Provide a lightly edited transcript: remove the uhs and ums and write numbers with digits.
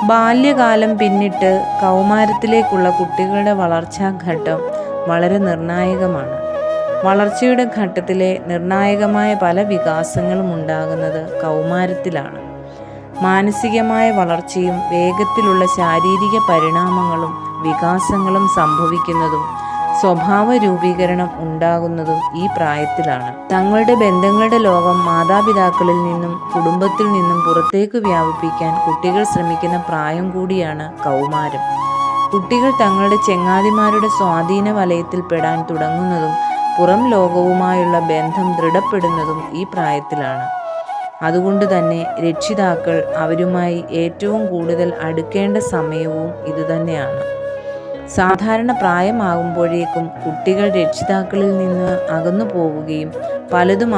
ബാല്യകാലം പിന്നിട്ട് കൗമാരത്തിലേക്കുള്ള കുട്ടികളുടെ വളർച്ചാഘട്ടം വളരെ നിർണായകമാണ്. വളർച്ചയുടെ ഘട്ടത്തിലെ നിർണായകമായ പല വികാസങ്ങളും ഉണ്ടാകുന്നത് കൗമാരത്തിലാണ്. മാനസികമായ വളർച്ചയും വേഗത്തിലുള്ള ശാരീരിക പരിണാമങ്ങളും വികാസങ്ങളും സംഭവിക്കുന്നതും സ്വഭാവ രൂപീകരണം ഉണ്ടാകുന്നതും ഈ പ്രായത്തിലാണ്. തങ്ങളുടെ ബന്ധങ്ങളുടെ ലോകം മാതാപിതാക്കളിൽ നിന്നും കുടുംബത്തിൽ നിന്നും പുറത്തേക്ക് വ്യാപിപ്പിക്കാൻ കുട്ടികൾ ശ്രമിക്കുന്ന പ്രായം കൂടിയാണ് കൗമാരം. കുട്ടികൾ തങ്ങളുടെ ചങ്ങാതിമാരുടെ സ്വാധീന വലയത്തിൽ പെടാൻ തുടങ്ങുന്നതും പുറം ലോകവുമായുള്ള ബന്ധം ദൃഢപ്പെടുന്നതും ഈ പ്രായത്തിലാണ്. അതുകൊണ്ട് തന്നെ രക്ഷിതാക്കൾ അവരുമായി ഏറ്റവും കൂടുതൽ അടുക്കേണ്ട സമയവും ഇതുതന്നെയാണ്. സാധാരണ പ്രായമാകുമ്പോഴേക്കും കുട്ടികൾ രക്ഷിതാക്കളിൽ നിന്ന് അകന്നു പോവുകയും പലതും